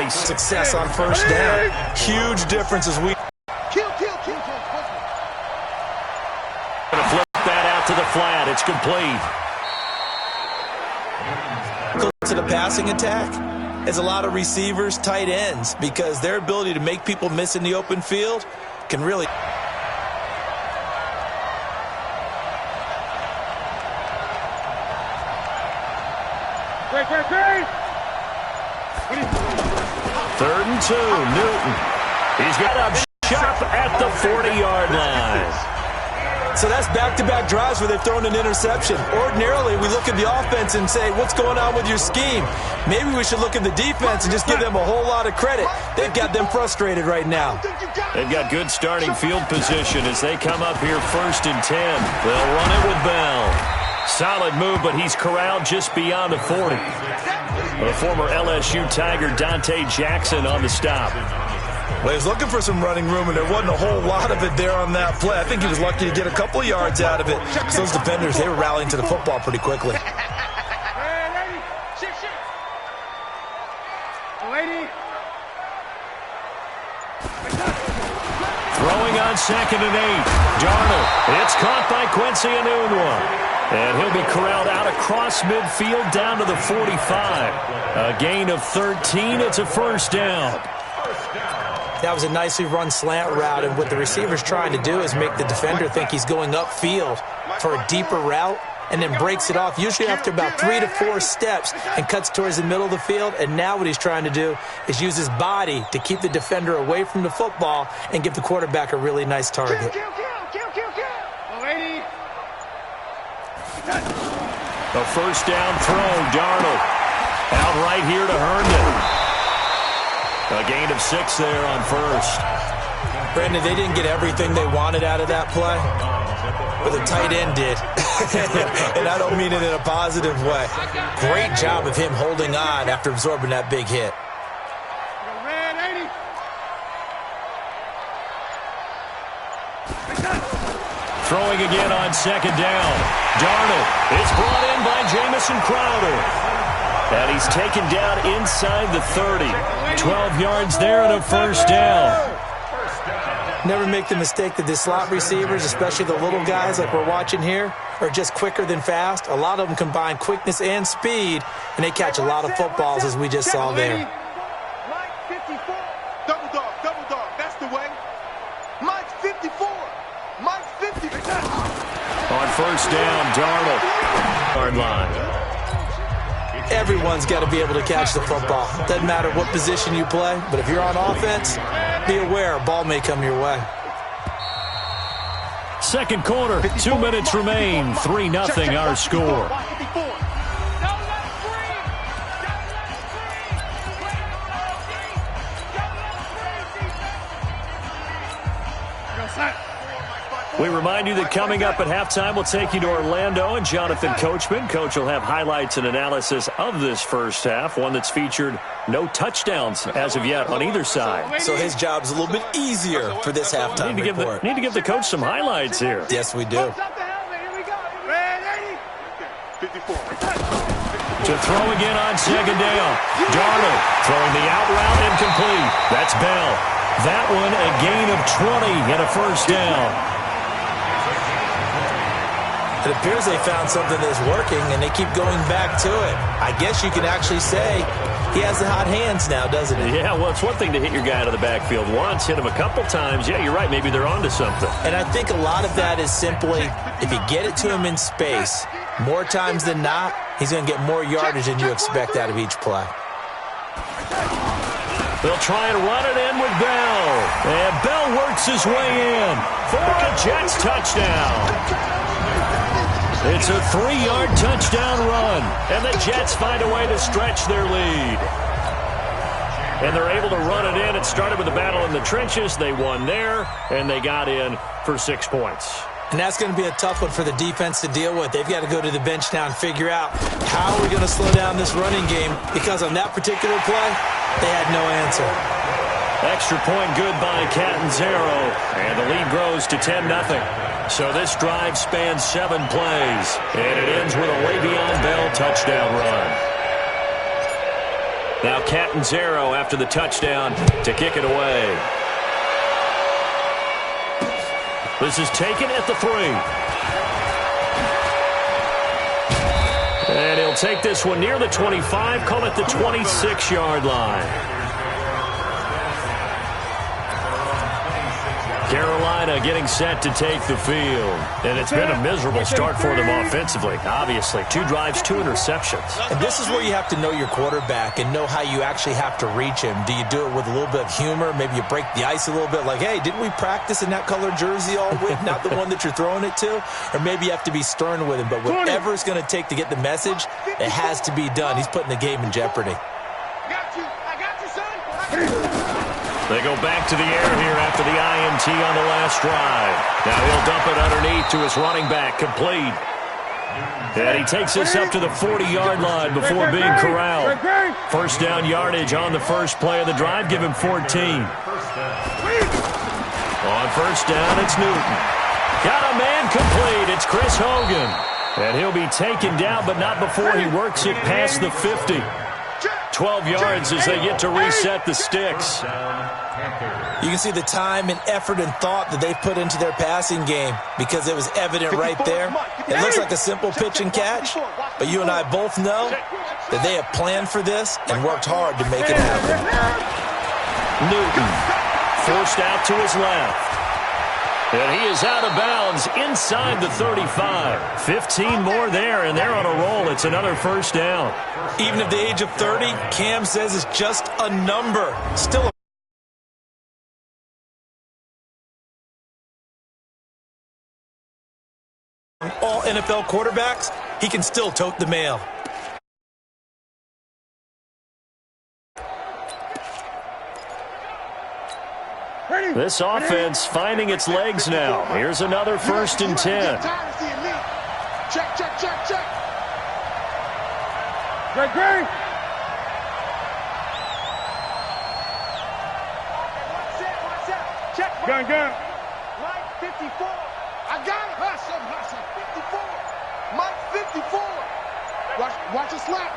place. Success on first down. Huge difference as we... Going to flip that out to the flat. It's complete. To the passing attack is a lot of receivers, tight ends, because their ability to make people miss in the open field can really... Third and 2, Newton. He's got up sharp at the 40-yard line. So that's back-to-back drives where they've thrown an interception. Ordinarily, we look at the offense and say, what's going on with your scheme? Maybe we should look at the defense and just give them a whole lot of credit. They've got them frustrated right now. They've got good starting field position as they come up here first and 10. They'll run it with Bell. Solid move, but he's corralled just beyond the 40. The former LSU Tiger Dante Jackson on the stop. Well, he was looking for some running room, and there wasn't a whole lot of it there on that play. I think he was lucky to get a couple of yards out of it. Because those defenders, they were rallying to the football pretty quickly. Throwing on 2nd and 8. Darnold. It's caught by Quincy Enunwa. And he'll be corralled out across midfield down to the 45. A gain of 13. It's a first down. That was a nicely run slant route, and what the receiver's trying to do is make the defender think he's going upfield for a deeper route and then breaks it off, usually after about 3 to 4 steps, and cuts towards the middle of the field. And now what he's trying to do is use his body to keep the defender away from the football and give the quarterback a really nice target. A first down throw, Darnold. Out right here to Herndon. A gain of 6 there on first. Brandon, they didn't get everything they wanted out of that play, but the tight end did. And I don't mean it in a positive way. Great job of him holding on after absorbing that big hit. Throwing again on 2nd down. Darnold. It's brought in by Jamison Crowder. And he's taken down inside the 30. 12 yards there and a first down. Never make the mistake that the slot receivers, especially the little guys like we're watching here, are just quicker than fast. A lot of them combine quickness and speed, and they catch a lot of footballs, as we just saw there. Mike 54. Double dog. That's the way. Mike 54. Mike 54. On first down, Darnold. Yard line. Everyone's got to be able to catch the football. Doesn't matter what position you play, but if you're on offense, be aware a ball may come your way. Second quarter, 2 minutes remain. 3-0 our score. We remind you that coming up at halftime, we'll take you to Orlando and Jonathan Coachman. Coach will have highlights and analysis of this first half, one that's featured no touchdowns as of yet on either side. So his job's a little bit easier for this halftime report. Need to give the coach some highlights here. Yes, we do. To throw again on 2nd down. Darnold throwing the out route incomplete. That's Bell. That one a gain of 20 and a first down. It appears they found something that's working, and they keep going back to it. I guess you can actually say he has the hot hands now, doesn't he? Yeah, well, it's one thing to hit your guy out of the backfield once, hit him a couple times. Yeah, you're right. Maybe they're onto something. And I think a lot of that is simply if you get it to him in space, more times than not, he's going to get more yardage than you expect out of each play. They'll try and run it in with Bell. And Bell works his way in for a Jets touchdown. It's a 3-yard touchdown run, and the Jets find a way to stretch their lead. And they're able to run it in. It started with a battle in the trenches. They won there, and they got in for 6 points. And that's going to be a tough one for the defense to deal with. They've got to go to the bench now and figure out how are we going to slow down this running game, because on that particular play, they had no answer. Extra point good by Catanzaro, and the lead grows to 10-0. So this drive spans 7 plays, and it ends with a Le'Veon Bell touchdown run. Now Catanzaro after the touchdown to kick it away. This is taken at the 3. And he'll take this one near the 25, call it the 26-yard line. Carolina getting set to take the field. And it's been a miserable start for them offensively, obviously. 2 drives, 2 interceptions. And this is where you have to know your quarterback and know how you actually have to reach him. Do you do it with a little bit of humor? Maybe you break the ice a little bit like, hey, didn't we practice in that colored jersey all week? Not the one that you're throwing it to? Or maybe you have to be stern with him. But whatever it's going to take to get the message, it has to be done. He's putting the game in jeopardy. I got you, son. They go back to the air here after the INT on the last drive. Now he'll dump it underneath to his running back, complete. And he takes this up to the 40-yard line before being corralled. First down yardage on the first play of the drive, give him 14. On first down, it's Newton. Got a man complete. It's Chris Hogan. And he'll be taken down, but not before he works it past the 50. 12 yards as they get to reset the sticks. You can see the time and effort and thought that they put into their passing game because it was evident right there. It looks like a simple pitch and catch, but you and I both know that they have planned for this and worked hard to make it happen. Newton forced out to his left. And he is out of bounds inside the 35. 15 more there, and they're on a roll. It's another first down. Even at the age of 30, Cam says it's just a number. Still all NFL quarterbacks, he can still tote the mail. This offense finding its legs now. Here's another 1st and 10. Check, check, check, check. Great. Watch out. Check. Gun. Mike 54. I got it. Hush. 54. Mike 54. Watch a slant.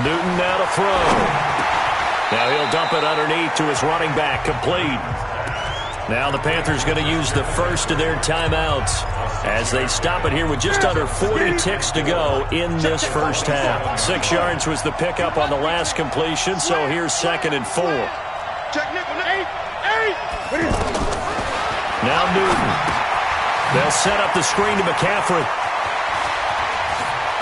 Newton now to throw. Now he'll dump it underneath to his running back, complete. Now the Panthers going to use the first of their timeouts as they stop it here with just under 40 ticks to go in this first half. 6 yards was the pickup on the last completion, so here's 2nd and 4. Now Newton. They'll set up the screen to McCaffrey.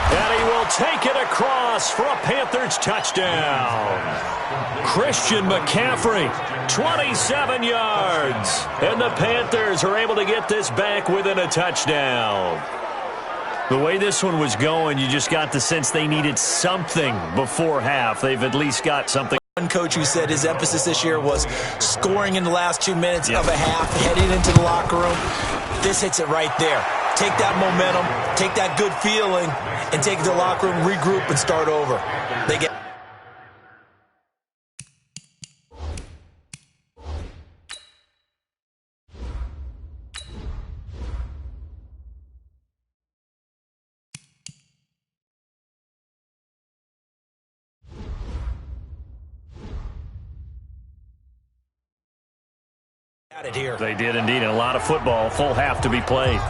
And he will take it across for a Panthers touchdown. Christian McCaffrey, 27 yards. And the Panthers are able to get this back within a touchdown. The way this one was going, you just got the sense they needed something before half. They've at least got something. One coach who said his emphasis this year was scoring in the last 2 minutes of a half, heading into the locker room. This hits it right there. Take that momentum, take that good feeling, and take it to the locker room, regroup, and start over. They get at it here. They did indeed, and a lot of football, full half to be played.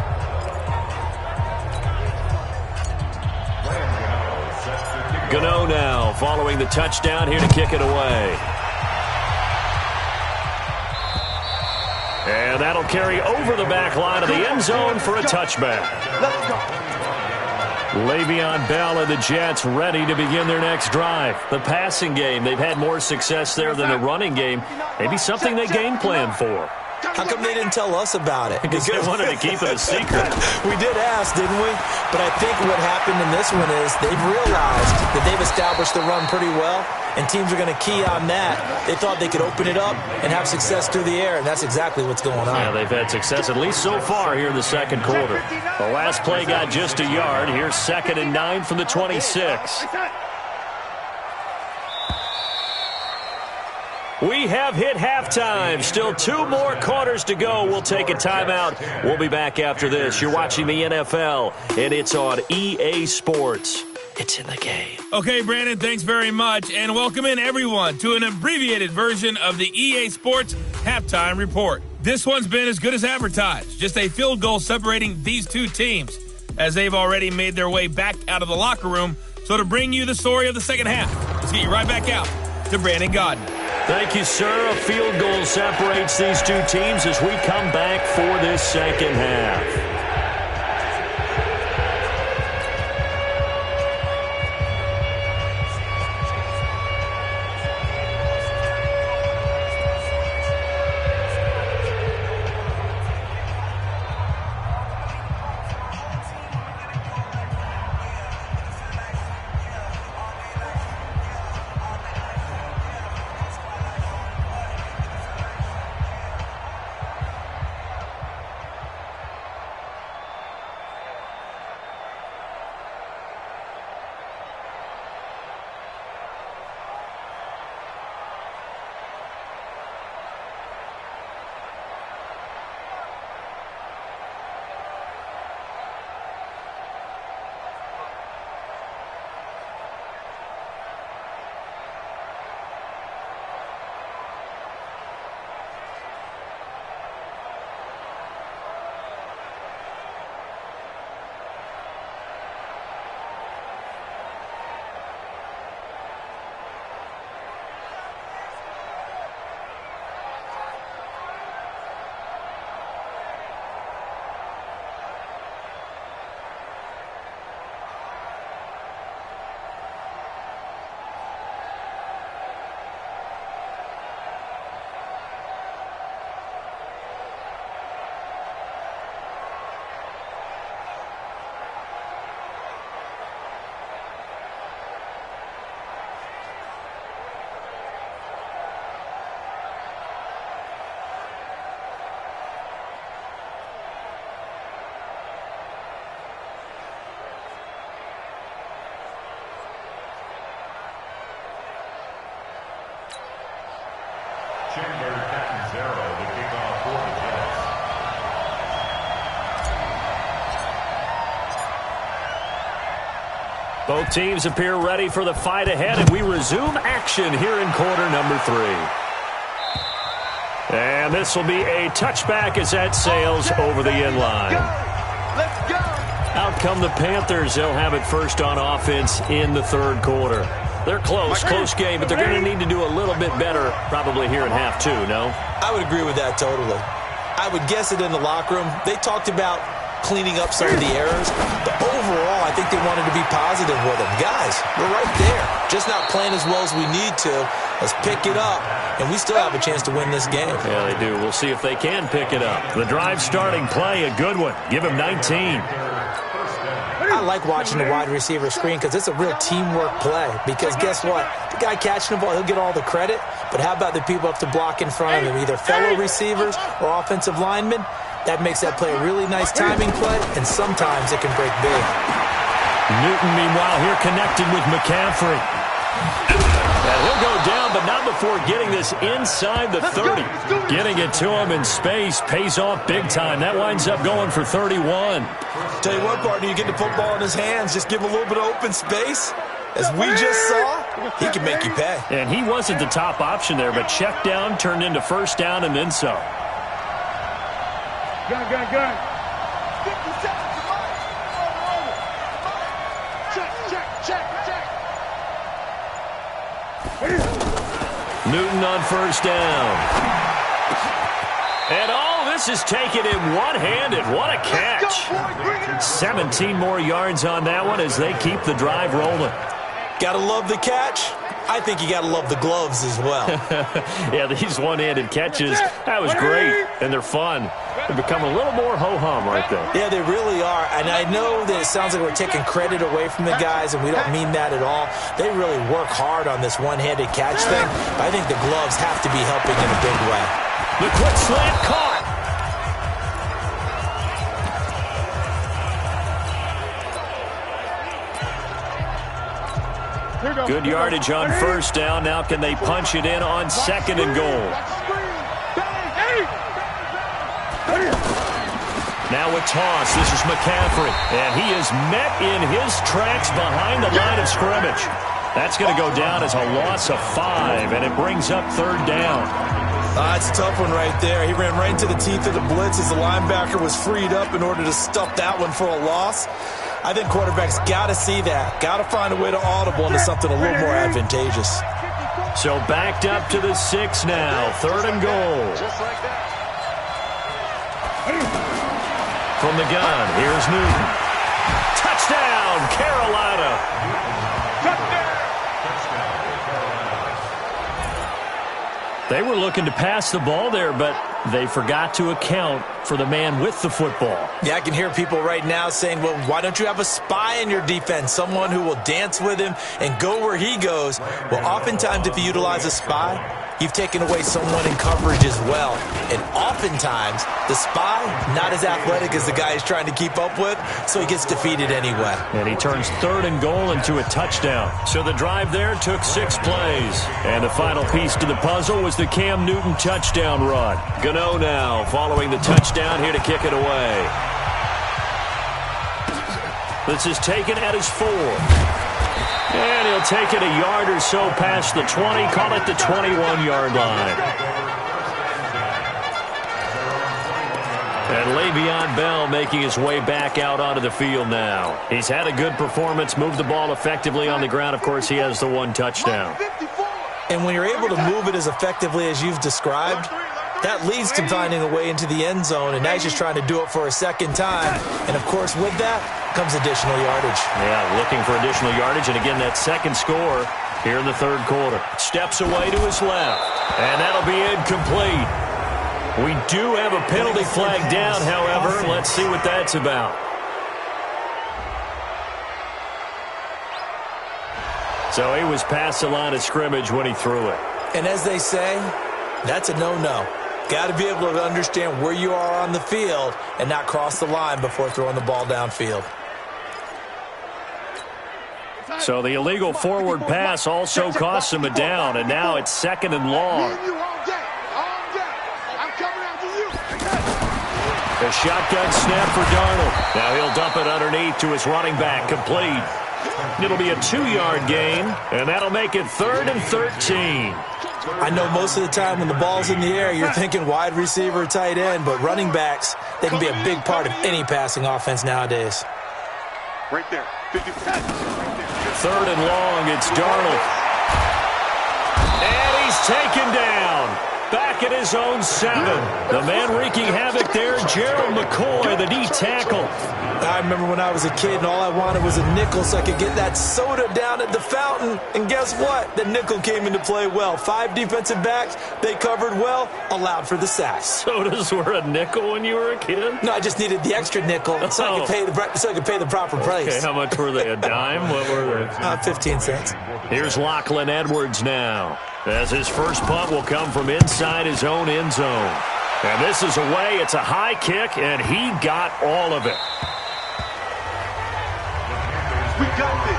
Gano now following the touchdown here to kick it away. And that'll carry over the back line of the end zone for a touchback. Le'Veon Bell and the Jets ready to begin their next drive. The passing game, they've had more success there than the running game. Maybe something they game plan for. How come they didn't tell us about it? Because they wanted to keep it a secret. We did ask, didn't we? But I think what happened in this one is they've realized that they've established the run pretty well, and teams are going to key on that. They thought they could open it up and have success through the air, and that's exactly what's going on. Yeah, they've had success, at least so far here in the second quarter. The last play got just a yard. Here's 2nd and 9 from the 26. We have hit halftime. Still 2 more quarters to go. We'll take a timeout. We'll be back after this. You're watching the NFL, and it's on EA Sports. It's in the game. Okay, Brandon, thanks very much. And welcome in, everyone, to an abbreviated version of the EA Sports Halftime Report. This one's been as good as advertised. Just a field goal separating these two teams, as they've already made their way back out of the locker room. So to bring you the story of the second half, let's get you right back out to Brandon Godden. Thank you, sir. A field goal separates these two teams as we come back for this second half. Both teams appear ready for the fight ahead, and we resume action here in quarter number 3. And this will be a touchback as that sails over the end line. Let's go. Out come the Panthers. They'll have it first on offense in the third quarter. They're close game, but they're going to need to do a little bit better probably here in half 2, no? I would agree with that totally. I would guess it in the locker room. They talked about cleaning up some of the errors, but overall, I think they wanted to be positive with them. Guys, we're right there. Just not playing as well as we need to. Let's pick it up, and we still have a chance to win this game. Yeah, they do. We'll see if they can pick it up. The drive starting play, a good one. Give him 19. I like watching the wide receiver screen because it's a real teamwork play. Because guess what? The guy catching the ball, he'll get all the credit. But how about the people up to block in front of him, either fellow receivers or offensive linemen? That makes that play a really nice timing play, and sometimes it can break big. Newton, meanwhile, here connected with McCaffrey. And he'll go down, but not before getting this inside the 30. Getting it to him in space pays off big time. That winds up going for 31. Tell you what, partner, you get the football in his hands, just give him a little bit of open space. As we just saw, he can make you pay. And he wasn't the top option there, but check down turned into first down and then some. Gun. 57 to Mike. Check. Newton on first down. And all this is taken in one-handed. What a catch. 17 more yards on that one as they keep the drive rolling. Gotta love the catch. I think you gotta love the gloves as well. Yeah, these one-handed catches, that was great, and they're fun. They become a little more ho-hum right there. Yeah, they really are. And I know that it sounds like we're taking credit away from the guys, and we don't mean that at all. They really work hard on this one-handed catch thing. But I think the gloves have to be helping in a big way. The quick slant caught. Good yardage on first down. Now can they punch it in on second and goal? Now a toss. This is McCaffrey. And he is met in his tracks behind the line of scrimmage. That's going to go down as a loss of 5, and it brings up 3rd down. It's a tough one right there. He ran right into the teeth of the blitz as the linebacker was freed up in order to stuff that one for a loss. I think quarterbacks got to see that. Got to find a way to audible into something a little more advantageous. So backed up to the 6 now. 3rd and goal. From the gun, here's Newton. Touchdown, Carolina. They were looking to pass the ball there, but they forgot to account for the man with the football. Yeah, I can hear people right now saying, well, why don't you have a spy in your defense, someone who will dance with him and go where he goes? Well, oftentimes if you utilize a spy, you've taken away someone in coverage as well. And oftentimes, the spy, not as athletic as the guy he's trying to keep up with, so he gets defeated anyway. And he turns 3rd and goal into a touchdown. So the drive there took 6 plays. And the final piece to the puzzle was the Cam Newton touchdown run. Gano now following the touchdown here to kick it away. This is taken at his 4. And he'll take it a yard or so past the 20, call it the 21-yard line. And Le'Veon Bell making his way back out onto the field now. He's had a good performance, moved the ball effectively on the ground. Of course, he has the 1 touchdown. And when you're able to move it as effectively as you've described, that leads to finding a way into the end zone, and now he's just trying to do it for a 2nd time. And, of course, with that comes additional yardage. Yeah, looking for additional yardage, and again, that 2nd score here in the 3rd quarter. Steps away to his left, and that'll be incomplete. We do have a penalty flag down, however. Let's see what that's about. So he was past the line of scrimmage when he threw it. And as they say, that's a no-no. Got to be able to understand where you are on the field and not cross the line before throwing the ball downfield. So the illegal forward pass also costs him a down, and now it's 2nd and long. The shotgun snap for Darnold. Now he'll dump it underneath to his running back, complete. It'll be a 2-yard gain, and that'll make it 3rd and 13. I know most of the time when the ball's in the air, you're thinking wide receiver, tight end, but running backs, they can be a big part of any passing offense nowadays. Right there. 3rd and long, it's Darnold. And he's taken down. Back at his own 7. The man wreaking havoc there, Gerald McCoy, the D tackle. I remember when I was a kid and all I wanted was a nickel so I could get that soda down at the fountain. And guess what? The nickel came into play well. 5 defensive backs, they covered well, allowed for the sacks. Sodas were a nickel when you were a kid? No, I just needed the extra nickel so I could pay the proper price. Okay, how much were they? A dime? What were they? 15 cents. Here's Lachlan Edwards now, as his first punt will come from inside his own end zone. And this is away. It's a high kick, and he got all of it. We got this.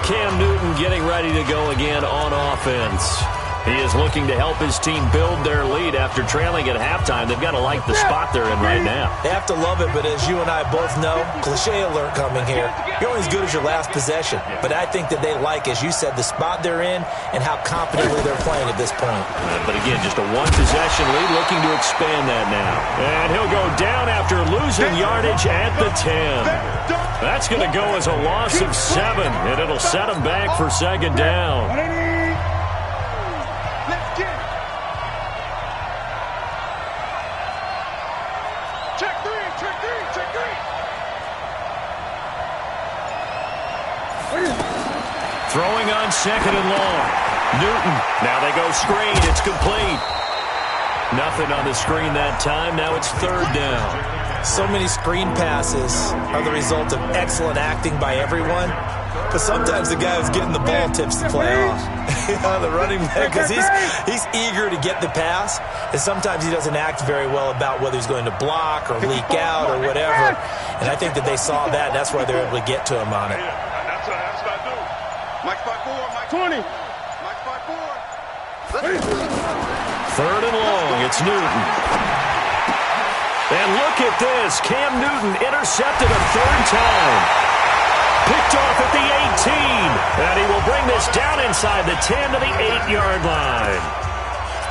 Cam Newton getting ready to go again on offense. He is looking to help his team build their lead after trailing at halftime. They've got to like the spot they're in right now. They have to love it, but as you and I both know, cliche alert coming here. You're only as good as your last possession. But I think that they like, as you said, the spot they're in and how confidently they're playing at this point. But again, just a 1-possession lead, looking to expand that now. And he'll go down after losing yardage at the 10. That's going to go as a loss of 7, and it'll set him back for 2nd down. Throwing on 2nd and long. Newton. Now they go screen. It's complete. Nothing on the screen that time. Now it's 3rd down. So many screen passes are the result of excellent acting by everyone. But sometimes the guy who's getting the ball tips the play off. The running back, because he's eager to get the pass. And sometimes he doesn't act very well about whether he's going to block or leak out or whatever. And I think that they saw that. That's why they're able to get to him on it. Mike 5-4, Mike 20. Mike 5-4. 3rd and long, it's Newton. And look at this. Cam Newton intercepted a third time. Picked off at the 18. And he will bring this down inside the 10 to the 8-yard line.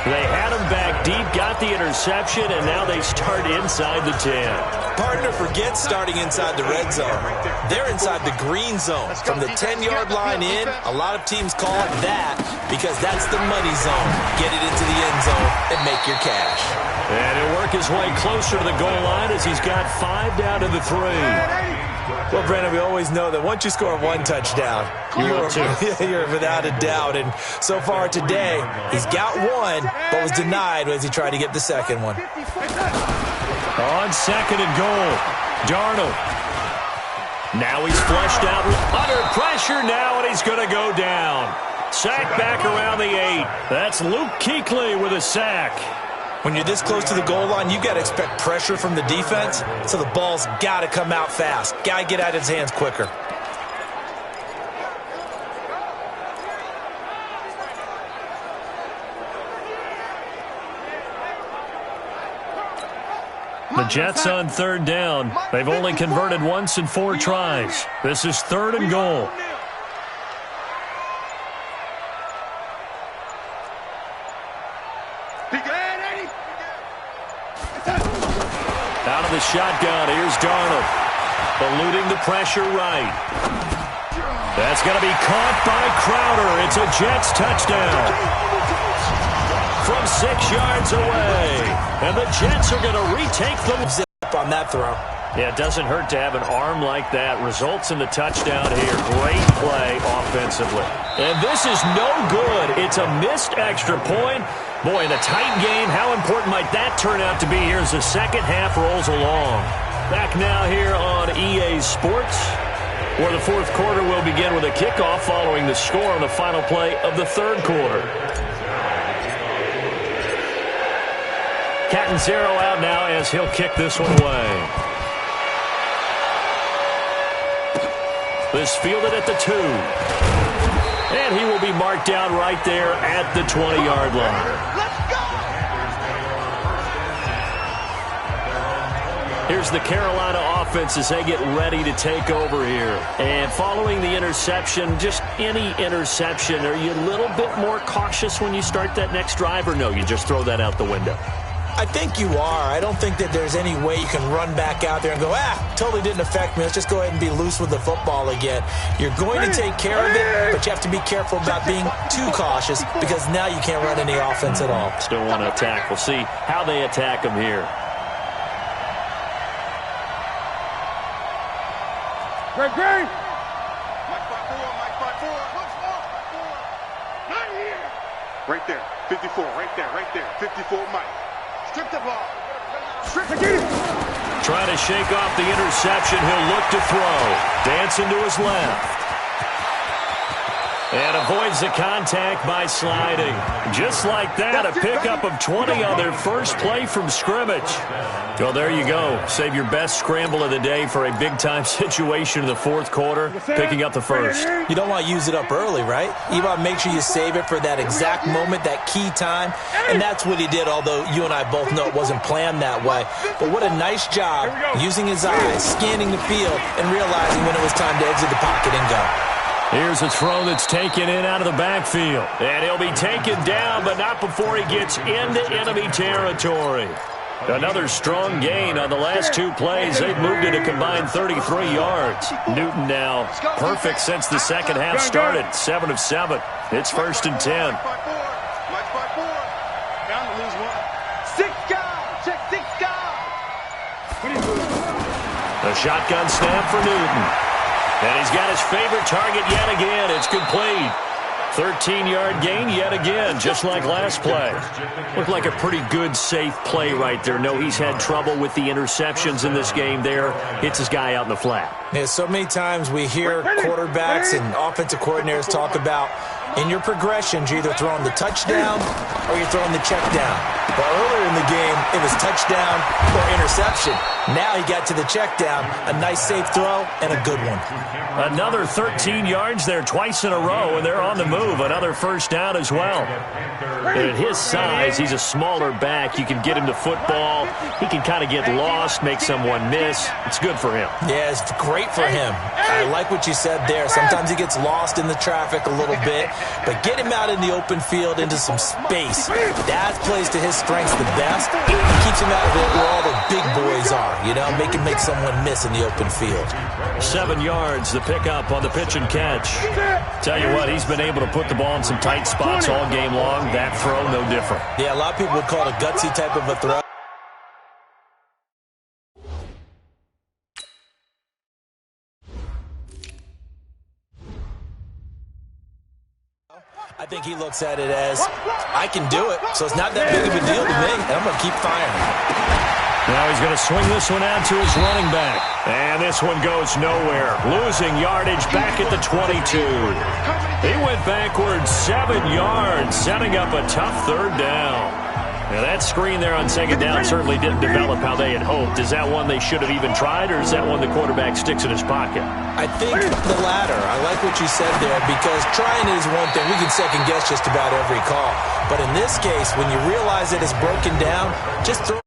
They had him back deep, got the interception, and now they start inside the 10. Partner, forget starting inside the red zone. They're inside the green zone. From the 10-yard line in, a lot of teams call it that because that's the money zone. Get it into the end zone and make your cash. And he'll work his way closer to the goal line as he's got 5 down to the 3. Well, Brandon, we always know that once you score one touchdown, you're without a doubt. And so far today, he's got one, but was denied as he tried to get the second one. On second and goal, Darnold. Now he's flushed out under pressure now, and he's going to go down. Sack back around the 8. That's Luke Kuechly with a sack. When you're this close to the goal line, you got to expect pressure from the defense, so the ball's got to come out fast. Got to get out of his hands quicker. The Jets on third down. They've only converted once in 4 tries. This is third and goal. Out of the shotgun, here's Darnold. Eluding the pressure right. That's going to be caught by Crowder. It's a Jets touchdown. From 6 yards away. And the Jets are going to retake the zip on that throw. Yeah, it doesn't hurt to have an arm like that. Results in the touchdown here. Great play offensively. And this is no good. It's a missed extra point. Boy, in a tight game, how important might that turn out to be here as the second half rolls along? Back now here on EA Sports, where the fourth quarter will begin with a kickoff following the score on the final play of the third quarter. Catanzaro out now as he'll kick this one away. This fielded at the 2. And he will be marked down right there at the 20-yard line. Here's the Carolina offense as they get ready to take over here. And following the interception, just any interception, are you a little bit more cautious when you start that next drive, or no, you just throw that out the window? I think you are. I don't think that there's any way you can run back out there and go, totally didn't affect me. Let's just go ahead and be loose with the football again. You're going to take care of it, but you have to be careful about being too cautious because now you can't run any offense at all. Still want to attack. We'll see how they attack him here. Great. Right there. 54. Right there. 54, Mike. Strip the ball. Strip again. Trying to shake off the interception. He'll look to throw. Dancing to his left. And avoids the contact by sliding. Just like that, a pickup of 20 on their first play from scrimmage. Well, there you go. Save your best scramble of the day for a big-time situation in the fourth quarter, picking up the first. You don't want to use it up early, right? You want to make sure you save it for that exact moment, that key time. And that's what he did, although you and I both know it wasn't planned that way. But what a nice job using his eyes, scanning the field, and realizing when it was time to exit the pocket and go. Here's a throw that's taken in out of the backfield. And he'll be taken down, but not before he gets into enemy territory. Another strong gain on the last 2 plays. They've moved it a combined 33 yards. Newton now perfect since the second half started. 7 of 7. It's first and 10. Down to lose one. 6 guys. Check 6 guys. A shotgun snap for Newton. And he's got his favorite target yet again. It's complete. 13-yard gain yet again, just like last play. Looked like a pretty good, safe play right there. No, he's had trouble with the interceptions in this game there. Hits his guy out in the flat. Yeah, so many times we hear quarterbacks and offensive coordinators talk about in your progressions, you're either throwing the touchdown or you're throwing the check down. But earlier in the game, it was touchdown or interception. Now he got to the check down, a nice safe throw, and a good one. Another 13 yards there twice in a row, and they're on the move. Another first down as well. And at his size, he's a smaller back. You can get him to football. He can kind of get lost, make someone miss. It's good for him. Yeah, it's great for him. I like what you said there. Sometimes he gets lost in the traffic a little bit, but get him out in the open field into some space. That plays to his strengths the best. He keeps him out of it where all the big boys are, make him make someone miss in the open field. 7 yards, the pickup on the pitch and catch. Tell you what, he's been able to put the ball in some tight spots all game long. That throw, no different. Yeah, a lot of people would call it a gutsy type of a throw. I think he looks at it as, I can do it, so it's not that big of a deal to me, and I'm going to keep firing. Now he's going to swing this one out to his running back. And this one goes nowhere. Losing yardage back at the 22. He went backwards 7 yards, setting up a tough third down. Now that screen there on second down certainly didn't develop how they had hoped. Is that one they should have even tried, or is that one the quarterback sticks in his pocket? I think the latter. I like what you said there, because trying is one thing. We can second guess just about every call. But in this case, when you realize that it's broken down, just throw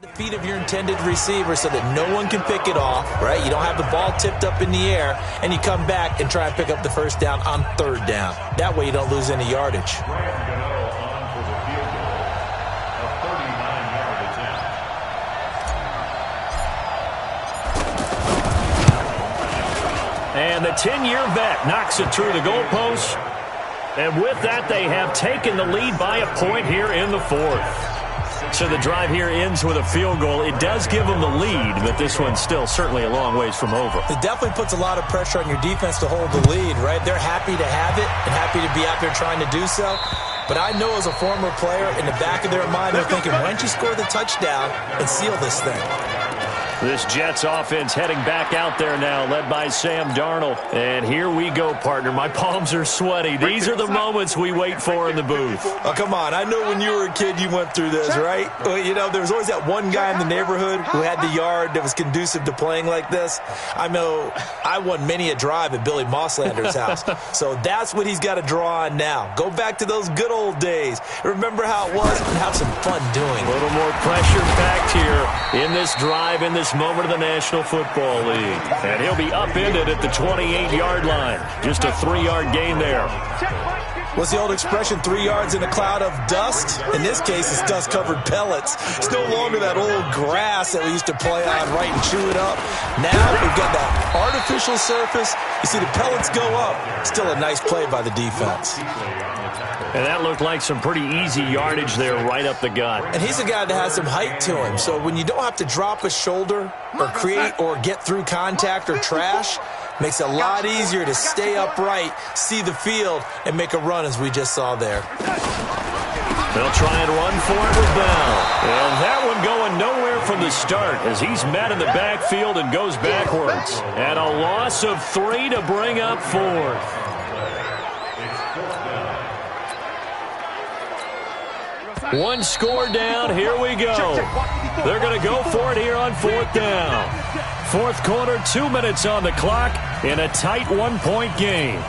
the feet of your intended receiver so that no one can pick it off, right? You don't have the ball tipped up in the air, and you come back and try and pick up the first down on third down. That way you don't lose any yardage. And the 10-year vet knocks it through the goalpost. And with that, they have taken the lead by a point here in the fourth. So the drive here ends with a field goal. It does give them the lead, but this one's still certainly a long ways from over. It definitely puts a lot of pressure on your defense to hold the lead, right? They're happy to have it and happy to be out there trying to do so. But I know as a former player, in the back of their mind, they're thinking, why don't you score the touchdown and seal this thing? This Jets offense heading back out there now, led by Sam Darnold. And here we go, partner. My palms are sweaty. These are the moments we wait for in the booth. Oh, come on. I know when you were a kid you went through this, right? Well, there was always that one guy in the neighborhood who had the yard that was conducive to playing like this. I know I won many a drive at Billy Mosslander's house. So that's what he's got to draw on now. Go back to those good old days. Remember how it was and have some fun doing it. A little more pressure packed here in this drive, in this moment of the National Football League. And he'll be upended at the 28-yard line. Just a 3-yard gain there. What's the old expression, 3 yards in a cloud of dust? In this case, it's dust-covered pellets. It's no longer that old grass that we used to play on, right, and chew it up. Now we've got that artificial surface. You see the pellets go up. Still a nice play by the defense. And that looked like some pretty easy yardage there right up the gut. And he's a guy that has some height to him. So when you don't have to drop a shoulder or create or get through contact or trash, makes it a lot easier to stay upright, see the field, and make a run as we just saw there. They'll try and run for it with Bell. And that one going nowhere from the start as he's met in the backfield and goes backwards. And a loss of 3 to bring up fourth. One score down. Here we go. They're going to go for it here on fourth down. Fourth quarter, 2 minutes on the clock in a tight 1-point game.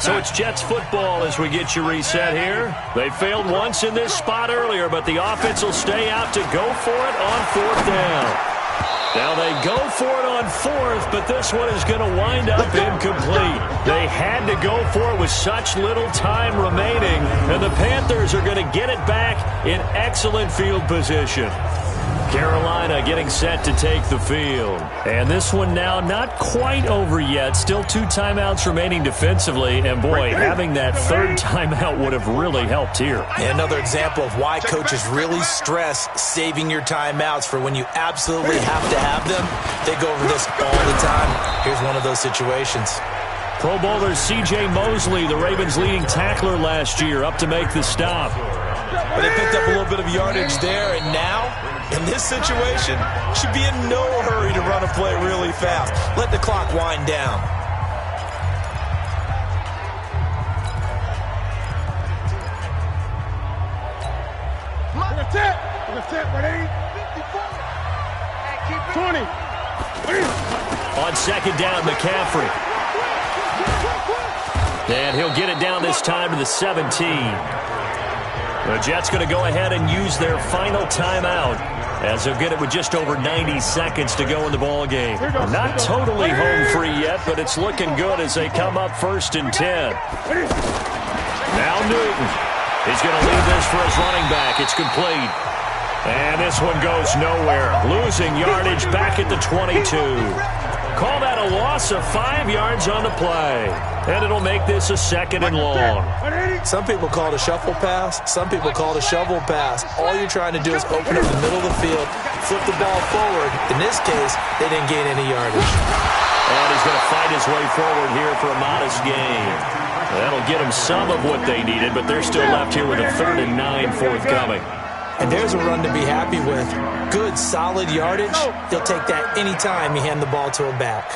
So it's Jets football as we get you reset here. They failed once in this spot earlier, but the offense will stay out to go for it on fourth down. Now they go for it on fourth, but this one is going to wind up incomplete. They had to go for it with such little time remaining, and the Panthers are going to get it back in excellent field position. Carolina getting set to take the field. And this one now not quite over yet. Still 2 timeouts remaining defensively. And, boy, having that third timeout would have really helped here. And another example of why coaches really stress saving your timeouts for when you absolutely have to have them. They go over this all the time. Here's one of those situations. Pro Bowler C.J. Mosley, the Ravens' leading tackler last year, up to make the stop. But they picked up a little bit of yardage there, and now, in this situation, should be in no hurry to run a play really fast. Let the clock wind down. Ready? 20. On second down, McCaffrey. And he'll get it down this time to the 17. The Jets going to go ahead and use their final timeout, as they'll get it with just over 90 seconds to go in the ball game. Not totally home free yet, but it's looking good as they come up 1st and 10. Now Newton. He's going to leave this for his running back. It's complete. And this one goes nowhere. Losing yardage back at the 22. Call that a loss of 5 yards on the play. And it'll make this a 2nd and long. Some people call it a shuffle pass. Some people call it a shovel pass. All you're trying to do is open up the middle of the field, flip the ball forward. In this case, they didn't gain any yardage. And he's going to fight his way forward here for a modest gain. That'll get them some of what they needed, but they're still left here with a 3rd and 9 forthcoming. And there's a run to be happy with. Good, solid yardage. He'll take that any time you hand the ball to a back.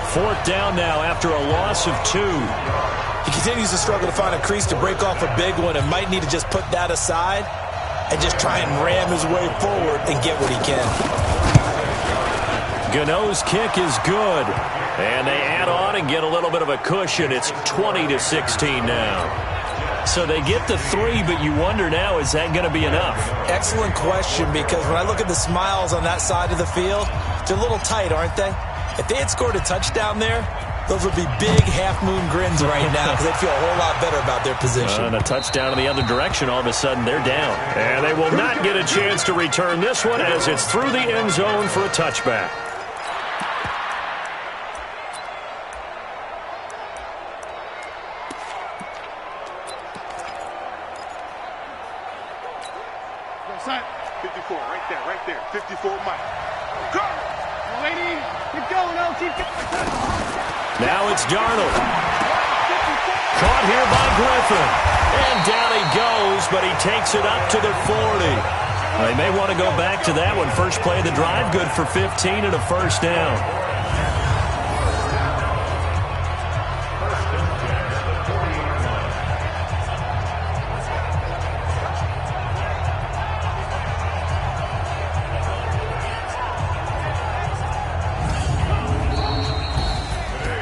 4th down now after a loss of 2. He continues to struggle to find a crease to break off a big one and might need to just put that aside and just try and ram his way forward and get what he can. Gano's kick is good. And they add on and get a little bit of a cushion. It's 20-16 now. So they get the 3, but you wonder now, is that going to be enough? Excellent question, because when I look at the smiles on that side of the field, they're a little tight, aren't they? If they had scored a touchdown there, those would be big half-moon grins right now because they'd feel a whole lot better about their position. And a touchdown in the other direction, all of a sudden they're down. And they will not get a chance to return this one as it's through the end zone for a touchback. Side. 54, right there. 54, Mike. Go! Lady, keep going, oh, keep going. Now it's Darnold. Caught here by Griffin. And down he goes, but he takes it up to the 40. They may want to go back to that one. First play of the drive, good for 15 and a 1st down.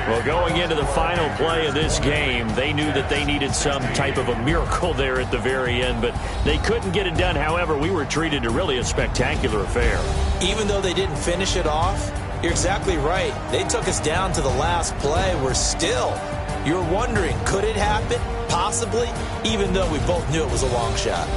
Well, going into the final play of this game, they knew that they needed some type of a miracle there at the very end, but they couldn't get it done. However, we were treated to really a spectacular affair. Even though they didn't finish it off, you're exactly right. They took us down to the last play. You're wondering, could it happen? Possibly, even though we both knew it was a long shot.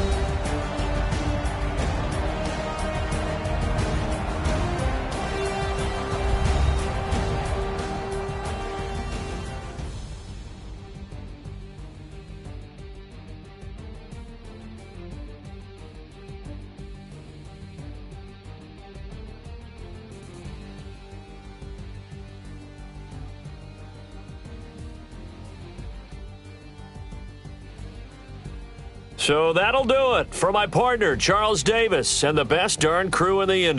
So that'll do it for my partner, Charles Davis, and the best darn crew in the industry.